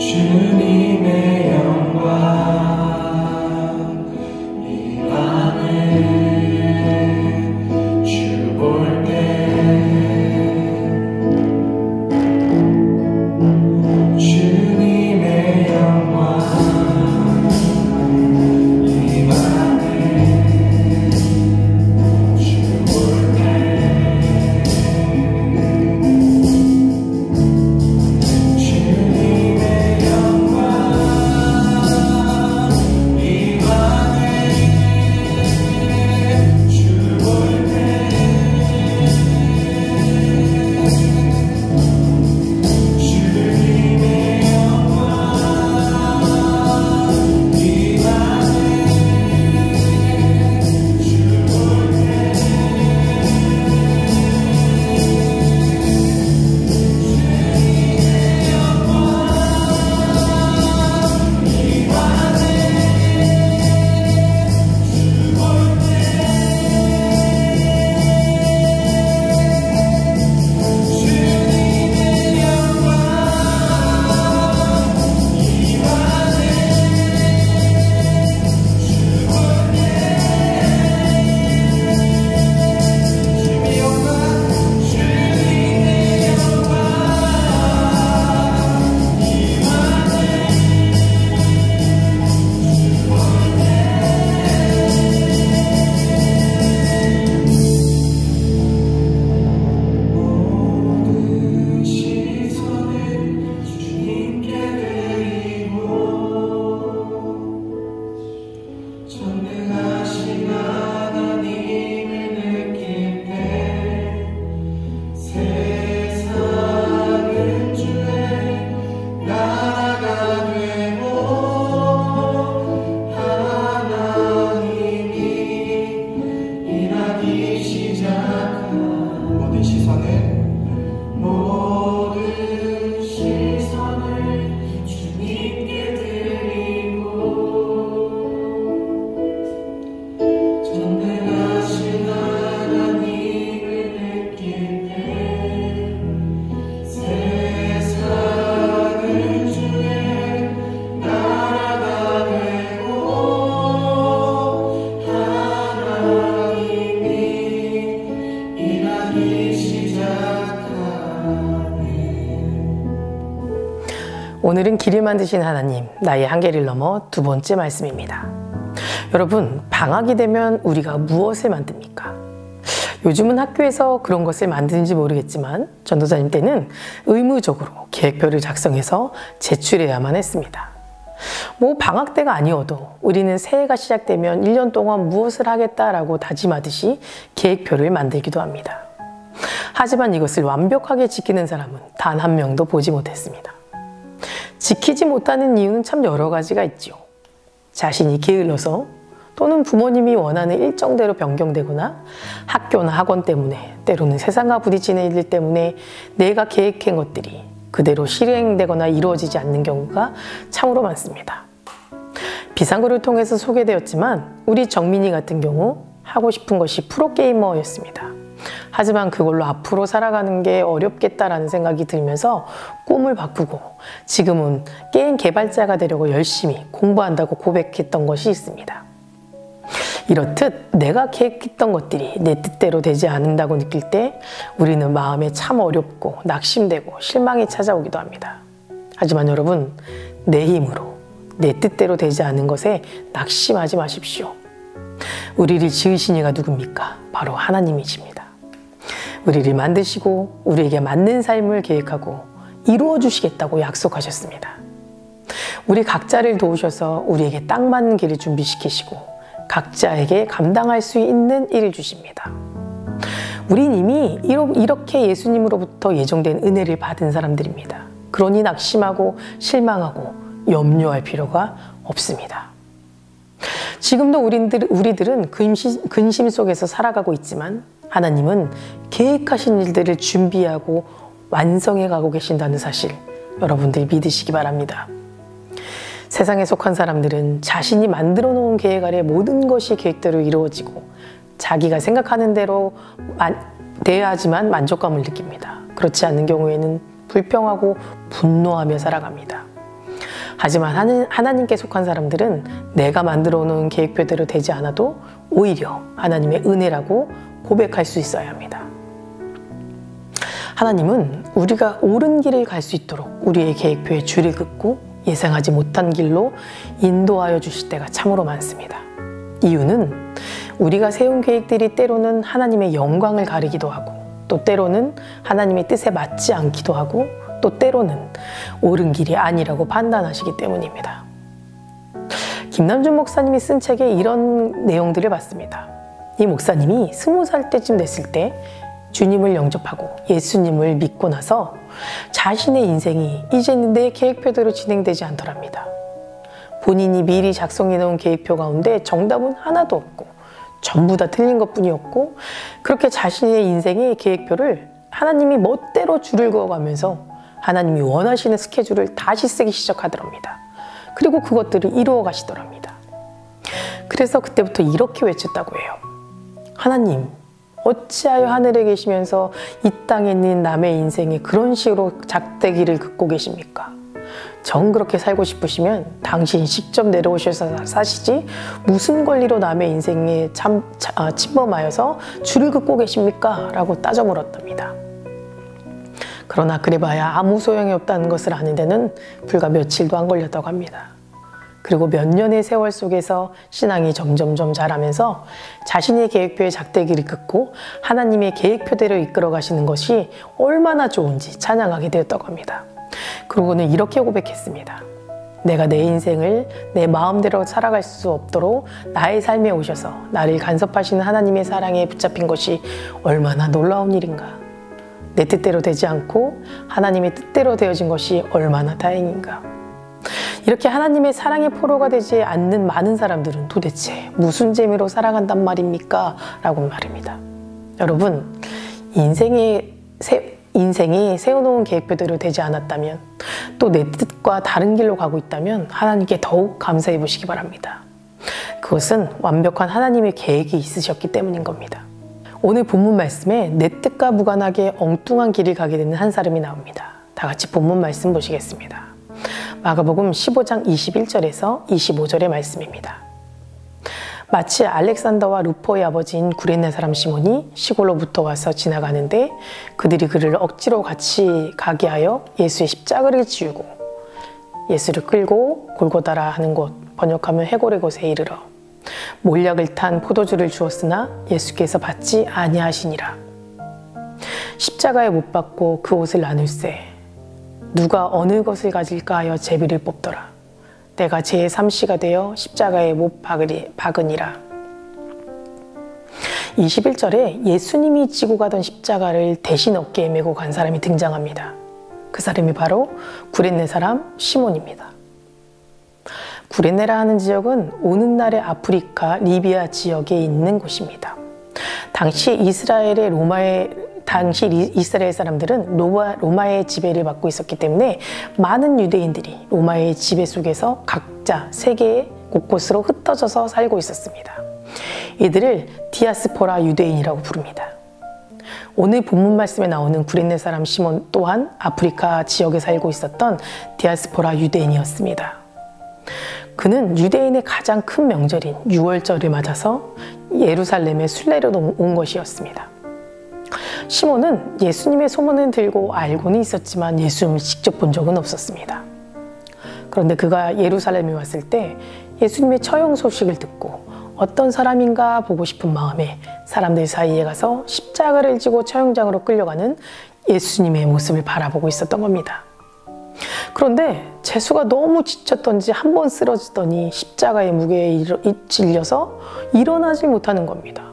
주님의 영광 이 밤에 주 볼 때 주님의 영광 이 밤에 주 볼 때 주님의 영광 이 밤에 주 볼 때 주님의 영광 이 밤에 주 볼 때 주님의 영광 이 모든 시선을 주님께 드리고 전능하신 하나님을 느낄 때 세상은 주의 나라가 되고 하나님이 일하기 시작한 모든 시선을 주님께 드리고 전능하신 하나님을 느낄 때 세상은 주의 나라가 되고 하나님이 일하기 시작하네. 오늘은 길을 만드신 하나님, 나의 한계를 넘어 두 번째 말씀입니다. 여러분, 방학이 되면 우리가 무엇을 만듭니까? 요즘은 학교에서 그런 것을 만드는지 모르겠지만 전도사님 때는 의무적으로 계획표를 작성해서 제출해야만 했습니다. 방학 때가 아니어도 우리는 새해가 시작되면 1년 동안 무엇을 하겠다라고 다짐하듯이 계획표를 만들기도 합니다. 하지만 이것을 완벽하게 지키는 사람은 단 한 명도 보지 못했습니다. 지키지 못하는 이유는 참 여러 가지가 있죠. 자신이 게을러서, 또는 부모님이 원하는 일정대로 변경되거나 학교나 학원 때문에, 때로는 세상과 부딪히는 일 때문에 내가 계획한 것들이 그대로 실행되거나 이루어지지 않는 경우가 참으로 많습니다. 비상구를 통해서 소개되었지만 우리 정민이 같은 경우 하고 싶은 것이 프로게이머였습니다. 하지만 그걸로 앞으로 살아가는 게 어렵겠다라는 생각이 들면서 꿈을 바꾸고 지금은 게임 개발자가 되려고 열심히 공부한다고 고백했던 것이 있습니다. 이렇듯 내가 계획했던 것들이 내 뜻대로 되지 않는다고 느낄 때 우리는 마음에 참 어렵고 낙심되고 실망이 찾아오기도 합니다. 하지만 여러분, 내 힘으로 내 뜻대로 되지 않은 것에 낙심하지 마십시오. 우리를 지으신 이가 누굽니까? 바로 하나님이십니다. 우리를 만드시고 우리에게 맞는 삶을 계획하고 이루어 주시겠다고 약속하셨습니다. 우리 각자를 도우셔서 우리에게 딱 맞는 길을 준비시키시고 각자에게 감당할 수 있는 일을 주십니다. 우린 이미 이렇게 예수님으로부터 예정된 은혜를 받은 사람들입니다. 그러니 낙심하고 실망하고 염려할 필요가 없습니다. 지금도 우리들은 근심 속에서 살아가고 있지만 하나님은 계획하신 일들을 준비하고 완성해 가고 계신다는 사실, 여러분들 믿으시기 바랍니다. 세상에 속한 사람들은 자신이 만들어 놓은 계획 아래 모든 것이 계획대로 이루어지고 자기가 생각하는 대로 대야지만 만족감을 느낍니다. 그렇지 않는 경우에는 불평하고 분노하며 살아갑니다. 하지만 하나님께 속한 사람들은 내가 만들어 놓은 계획표대로 되지 않아도 오히려 하나님의 은혜라고 고백할 수 있어야 합니다. 하나님은 우리가 옳은 길을 갈 수 있도록 우리의 계획표에 줄을 긋고 예상하지 못한 길로 인도하여 주실 때가 참으로 많습니다. 이유는 우리가 세운 계획들이 때로는 하나님의 영광을 가리기도 하고, 또 때로는 하나님의 뜻에 맞지 않기도 하고, 또 때로는 옳은 길이 아니라고 판단하시기 때문입니다. 김남준 목사님이 쓴 책에 이런 내용들을 봤습니다. 이 목사님이 20살 때쯤 됐을 때 주님을 영접하고 예수님을 믿고 나서 자신의 인생이 이제는 내 계획표대로 진행되지 않더랍니다. 본인이 미리 작성해 놓은 계획표 가운데 정답은 하나도 없고 전부 다 틀린 것뿐이었고, 그렇게 자신의 인생의 계획표를 하나님이 멋대로 줄을 그어가면서 하나님이 원하시는 스케줄을 다시 쓰기 시작하더랍니다. 그리고 그것들을 이루어 가시더랍니다. 그래서 그때부터 이렇게 외쳤다고 해요. 하나님, 어찌하여 하늘에 계시면서 이 땅에 있는 남의 인생에 그런 식으로 작대기를 긋고 계십니까? 정 그렇게 살고 싶으시면 당신이 직접 내려오셔서 사시지 무슨 권리로 남의 인생에 침범하여서 줄을 긋고 계십니까? 라고 따져 물었답니다. 그러나 그래봐야 아무 소용이 없다는 것을 아는 데는 불과 며칠도 안 걸렸다고 합니다. 그리고 몇 년의 세월 속에서 신앙이 점점점 자라면서 자신의 계획표에 작대기를 긋고 하나님의 계획표대로 이끌어 가시는 것이 얼마나 좋은지 찬양하게 되었다고 합니다. 그러고는 이렇게 고백했습니다. 내가 내 인생을 내 마음대로 살아갈 수 없도록 나의 삶에 오셔서 나를 간섭하시는 하나님의 사랑에 붙잡힌 것이 얼마나 놀라운 일인가. 내 뜻대로 되지 않고 하나님의 뜻대로 되어진 것이 얼마나 다행인가. 이렇게 하나님의 사랑의 포로가 되지 않는 많은 사람들은 도대체 무슨 재미로 살아간단 말입니까? 라고 말입니다. 여러분, 인생이 세워놓은 계획표대로 되지 않았다면, 또 내 뜻과 다른 길로 가고 있다면 하나님께 더욱 감사해 보시기 바랍니다. 그것은 완벽한 하나님의 계획이 있으셨기 때문인 겁니다. 오늘 본문 말씀에 내 뜻과 무관하게 엉뚱한 길을 가게 되는 한 사람이 나옵니다. 다 같이 본문 말씀 보시겠습니다. 마가복음 15장 21절에서 25절의 말씀입니다. 마치 알렉산더와 루포의 아버지인 구레네 사람 시몬이 시골로부터 와서 지나가는데 그들이 그를 억지로 같이 가게 하여 예수의 십자가를 지우고 예수를 끌고 골고다라 하는 곳, 번역하면 해골의 곳에 이르러 몰약을 탄 포도주를 주었으나 예수께서 받지 아니하시니라. 십자가에 못 박고 그 옷을 나눌세 누가 어느 것을 가질까 하여 제비를 뽑더라. 내가 제3시가 되어 십자가에 못 박으니라. 21절에 예수님이 지고 가던 십자가를 대신 어깨에 메고 간 사람이 등장합니다. 그 사람이 바로 구레네 사람 시몬입니다. 구레네라 하는 지역은 오늘날의 아프리카 리비아 지역에 있는 곳입니다. 당시 이스라엘 사람들은 로마의 지배를 받고 있었기 때문에 많은 유대인들이 로마의 지배 속에서 각자 세계 곳곳으로 흩어져서 살고 있었습니다. 이들을 디아스포라 유대인이라고 부릅니다. 오늘 본문 말씀에 나오는 구레네 사람 시몬 또한 아프리카 지역에 살고 있었던 디아스포라 유대인이었습니다. 그는 유대인의 가장 큰 명절인 6월절을 맞아서 예루살렘에 순례로 온 것이었습니다. 시몬은 예수님의 소문을 들고 알고는 있었지만 예수님을 직접 본 적은 없었습니다. 그런데 그가 예루살렘에 왔을 때 예수님의 처형 소식을 듣고 어떤 사람인가 보고 싶은 마음에 사람들 사이에 가서 십자가를 지고 처형장으로 끌려가는 예수님의 모습을 바라보고 있었던 겁니다. 그런데 재수가 너무 지쳤던지 한 번 쓰러지더니 십자가의 무게에 질려서 일어나지 못하는 겁니다.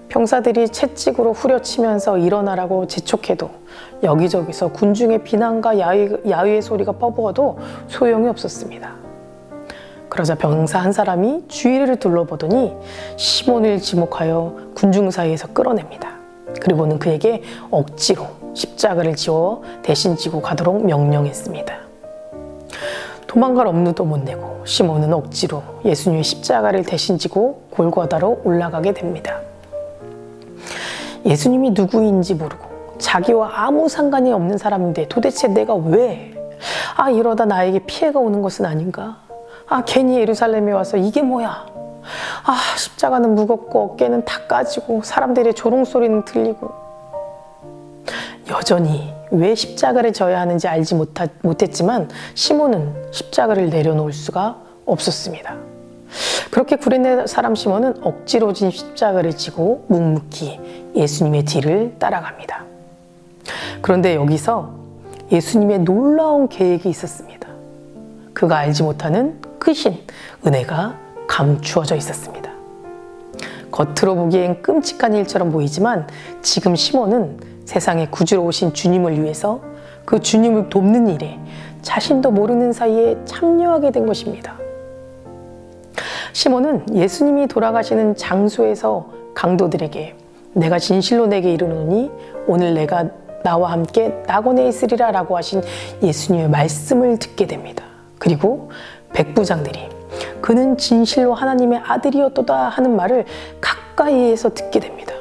병사들이 채찍으로 후려치면서 일어나라고 재촉해도 여기저기서 군중의 비난과 야유의 소리가 퍼부어도 소용이 없었습니다. 그러자 병사 한 사람이 주위를 둘러보더니 시몬을 지목하여 군중 사이에서 끌어냅니다. 그리고는 그에게 억지로 십자가를 지워 대신 지고 가도록 명령했습니다. 도망갈 엄두도 못 내고 시몬은 억지로 예수님의 십자가를 대신 지고 골고다로 올라가게 됩니다. 예수님이 누구인지 모르고 자기와 아무 상관이 없는 사람인데 도대체 내가 왜 아, 이러다 나에게 피해가 오는 것은 아닌가? 아, 괜히 예루살렘에 와서 이게 뭐야? 아, 십자가는 무겁고 어깨는 다 까지고 사람들의 조롱소리는 들리고. 여전히 왜 십자가를 져야 하는지 알지 못했지만 시몬은 십자가를 내려놓을 수가 없었습니다. 그렇게 구레네 사람 시몬은 억지로 진 십자가를 지고 묵묵히 예수님의 뒤를 따라갑니다. 그런데 여기서 예수님의 놀라운 계획이 있었습니다. 그가 알지 못하는 크신 은혜가 감추어져 있었습니다. 겉으로 보기엔 끔찍한 일처럼 보이지만 지금 시몬은 세상에 구주로 오신 주님을 위해서 그 주님을 돕는 일에 자신도 모르는 사이에 참여하게 된 것입니다. 시몬은 예수님이 돌아가시는 장소에서 강도들에게 내가 진실로 내게 이르노니 오늘 내가 나와 함께 낙원에 있으리라 라고 하신 예수님의 말씀을 듣게 됩니다. 그리고 백부장들이 그는 진실로 하나님의 아들이었도다 하는 말을 가까이에서 듣게 됩니다.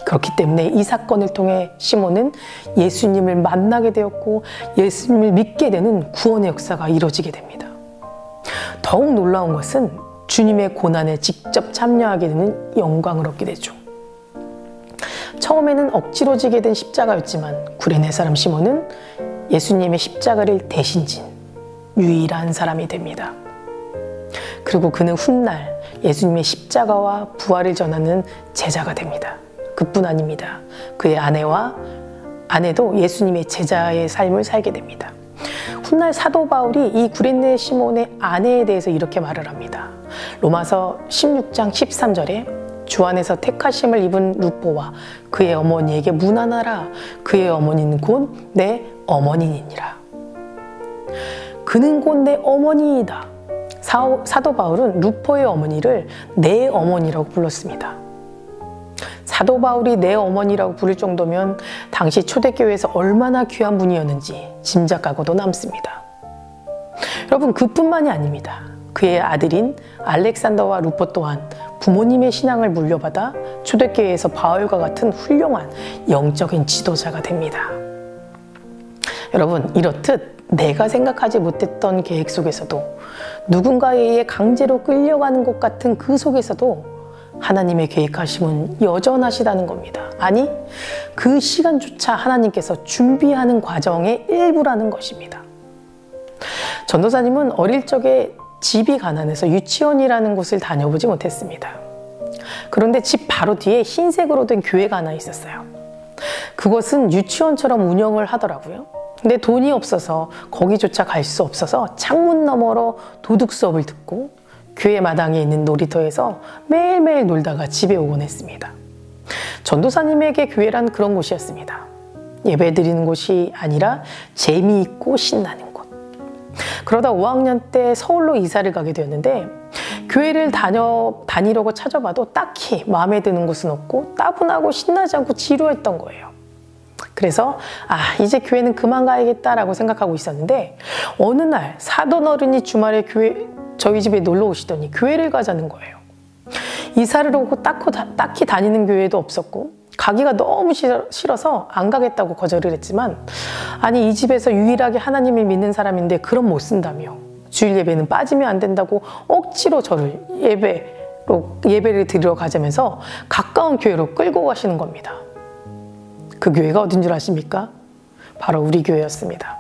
그렇기 때문에 이 사건을 통해 시몬은 예수님을 만나게 되었고 예수님을 믿게 되는 구원의 역사가 이루어지게 됩니다. 더욱 놀라운 것은 주님의 고난에 직접 참여하게 되는 영광을 얻게 되죠. 처음에는 억지로 지게 된 십자가였지만 구레네 사람 시몬은 예수님의 십자가를 대신 진 유일한 사람이 됩니다. 그리고 그는 훗날 예수님의 십자가와 부활을 전하는 제자가 됩니다. 그뿐 아닙니다. 그의 아내도 예수님의 제자의 삶을 살게 됩니다. 훗날 사도 바울이 이 구레네 시몬의 아내에 대해서 이렇게 말을 합니다. 로마서 16장 13절에 주 안에서 택하심을 입은 루포와 그의 어머니에게 문안하라. 그의 어머니는 곧 내 어머니니라. 그는 곧 내 어머니이다. 사도 바울은 루포의 어머니를 내 어머니라고 불렀습니다. 사도 바울이 내 어머니라고 부를 정도면 당시 초대교회에서 얼마나 귀한 분이었는지 짐작하고도 남습니다. 여러분, 그뿐만이 아닙니다. 그의 아들인 알렉산더와 루포 또한 부모님의 신앙을 물려받아 초대교회에서 바울과 같은 훌륭한 영적인 지도자가 됩니다. 여러분, 이렇듯 내가 생각하지 못했던 계획 속에서도 누군가에 의해 강제로 끌려가는 것 같은 그 속에서도 하나님의 계획하심은 여전하시다는 겁니다. 아니, 그 시간조차 하나님께서 준비하는 과정의 일부라는 것입니다. 전도사님은 어릴 적에 집이 가난해서 유치원이라는 곳을 다녀보지 못했습니다. 그런데 집 바로 뒤에 흰색으로 된 교회가 하나 있었어요. 그것은 유치원처럼 운영을 하더라고요. 근데 돈이 없어서 거기조차 갈 수 없어서 창문 너머로 도둑 수업을 듣고 교회 마당에 있는 놀이터에서 매일매일 놀다가 집에 오곤 했습니다. 전도사님에게 교회란 그런 곳이었습니다. 예배드리는 곳이 아니라 재미있고 신나는 곳. 그러다 5학년 때 서울로 이사를 가게 되었는데 교회를 다니려고 찾아봐도 딱히 마음에 드는 곳은 없고 따분하고 신나지 않고 지루했던 거예요. 그래서 이제 교회는 그만 가야겠다라고 생각하고 있었는데 어느 날 사돈 어른이 주말에 저희 집에 놀러 오시더니 교회를 가자는 거예요. 이사를 오고 딱히 다니는 교회도 없었고 가기가 너무 싫어서 안 가겠다고 거절을 했지만 아니, 이 집에서 유일하게 하나님을 믿는 사람인데 그럼 못 쓴다며 주일 예배는 빠지면 안 된다고 억지로 저를 예배를 드리러 가자면서 가까운 교회로 끌고 가시는 겁니다. 그 교회가 어딘 줄 아십니까? 바로 우리 교회였습니다.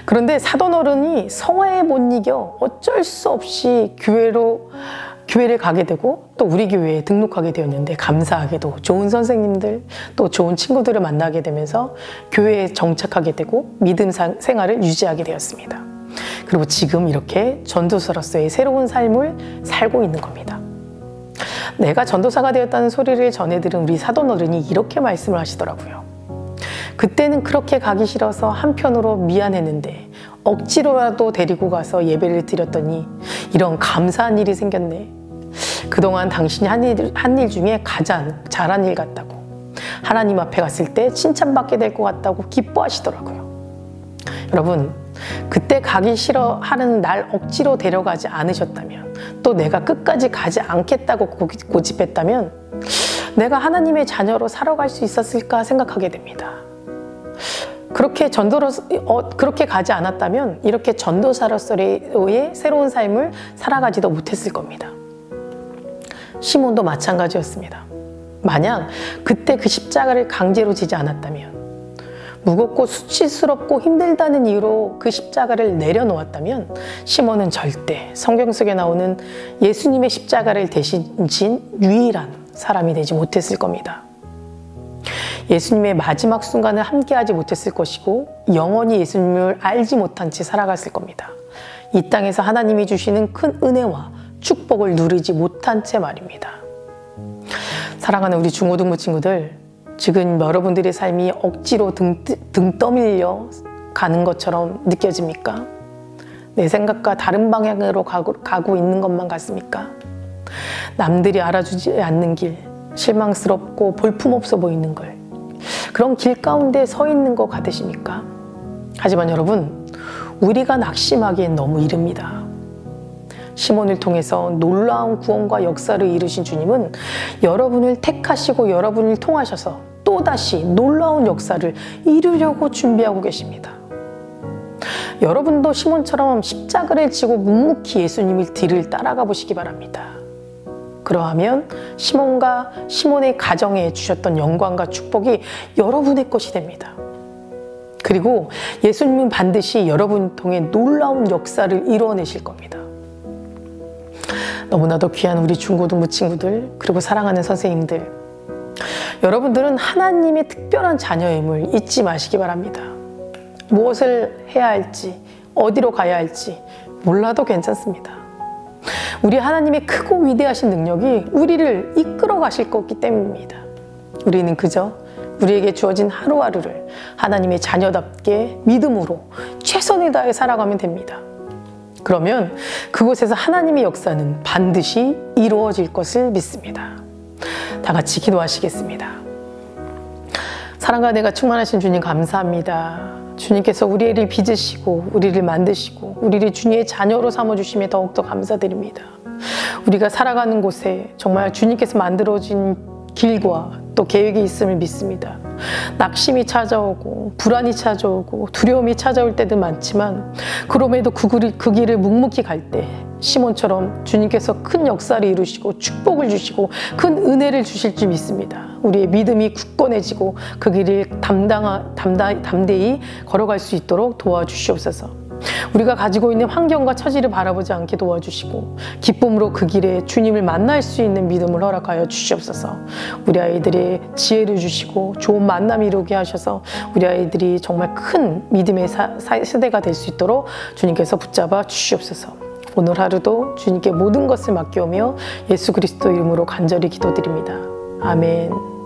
그런데 사돈 어른이 성화에 못 이겨 어쩔 수 없이 교회를 가게 되고 또 우리 교회에 등록하게 되었는데 감사하게도 좋은 선생님들 또 좋은 친구들을 만나게 되면서 교회에 정착하게 되고 믿음 생활을 유지하게 되었습니다. 그리고 지금 이렇게 전도사로서의 새로운 삶을 살고 있는 겁니다. 내가 전도사가 되었다는 소리를 전해 들은 우리 사돈 어른이 이렇게 말씀을 하시더라고요. 그때는 그렇게 가기 싫어서 한편으로 미안했는데 억지로라도 데리고 가서 예배를 드렸더니 이런 감사한 일이 생겼네. 그동안 당신이 한 일 중에 가장 잘한 일 같다고, 하나님 앞에 갔을 때 칭찬받게 될 것 같다고 기뻐하시더라고요. 여러분, 그때 가기 싫어하는 날 억지로 데려가지 않으셨다면, 또 내가 끝까지 가지 않겠다고 고집했다면 내가 하나님의 자녀로 살아갈 수 있었을까 생각하게 됩니다. 그렇게 가지 않았다면 이렇게 전도사로서의 새로운 삶을 살아가지도 못했을 겁니다. 시몬도 마찬가지였습니다. 만약 그때 그 십자가를 강제로 지지 않았다면, 무겁고 수치스럽고 힘들다는 이유로 그 십자가를 내려놓았다면 시몬은 절대 성경 속에 나오는 예수님의 십자가를 대신 진 유일한 사람이 되지 못했을 겁니다. 예수님의 마지막 순간을 함께하지 못했을 것이고 영원히 예수님을 알지 못한 채 살아갔을 겁니다. 이 땅에서 하나님이 주시는 큰 은혜와 축복을 누리지 못한 채 말입니다. 사랑하는 우리 중고등부 친구들, 지금 여러분들의 삶이 억지로 등 떠밀려 가는 것처럼 느껴집니까? 내 생각과 다른 방향으로 가고 있는 것만 같습니까? 남들이 알아주지 않는 길, 실망스럽고 볼품없어 보이는 걸, 그런 길 가운데 서 있는 것 같으십니까? 하지만 여러분, 우리가 낙심하기엔 너무 이릅니다. 시몬을 통해서 놀라운 구원과 역사를 이루신 주님은 여러분을 택하시고 여러분을 통하셔서 또다시 놀라운 역사를 이루려고 준비하고 계십니다. 여러분도 시몬처럼 십자가를 지고 묵묵히 예수님의 뒤를 따라가 보시기 바랍니다. 그러하면 시몬과 시몬의 가정에 주셨던 영광과 축복이 여러분의 것이 됩니다. 그리고 예수님은 반드시 여러분을 통해 놀라운 역사를 이루어내실 겁니다. 너무나도 귀한 우리 중고등부 친구들, 그리고 사랑하는 선생님들, 여러분들은 하나님의 특별한 자녀임을 잊지 마시기 바랍니다. 무엇을 해야 할지, 어디로 가야 할지 몰라도 괜찮습니다. 우리 하나님의 크고 위대하신 능력이 우리를 이끌어 가실 거기 때문입니다. 우리는 그저 우리에게 주어진 하루하루를 하나님의 자녀답게 믿음으로 최선을 다해 살아가면 됩니다. 그러면 그곳에서 하나님의 역사는 반드시 이루어질 것을 믿습니다. 다 같이 기도하시겠습니다. 사랑과 은혜가 충만하신 주님 감사합니다. 주님께서 우리를 빚으시고 우리를 만드시고 우리를 주님의 자녀로 삼아주심에 더욱더 감사드립니다. 우리가 살아가는 곳에 정말 주님께서 만들어진 길과 또 계획이 있음을 믿습니다. 낙심이 찾아오고 불안이 찾아오고 두려움이 찾아올 때도 많지만 그럼에도 그 길을 묵묵히 갈 때 시몬처럼 주님께서 큰 역사를 이루시고 축복을 주시고 큰 은혜를 주실 줄 믿습니다. 우리의 믿음이 굳건해지고 그 길을 담대히 걸어갈 수 있도록 도와주시옵소서. 우리가 가지고 있는 환경과 처지를 바라보지 않게 도와주시고 기쁨으로 그 길에 주님을 만날 수 있는 믿음을 허락하여 주시옵소서. 우리 아이들의 지혜를 주시고 좋은 만남 이루게 하셔서 우리 아이들이 정말 큰 믿음의 세대가 될 수 있도록 주님께서 붙잡아 주시옵소서. 오늘 하루도 주님께 모든 것을 맡겨오며 예수 그리스도 이름으로 간절히 기도드립니다. 아멘.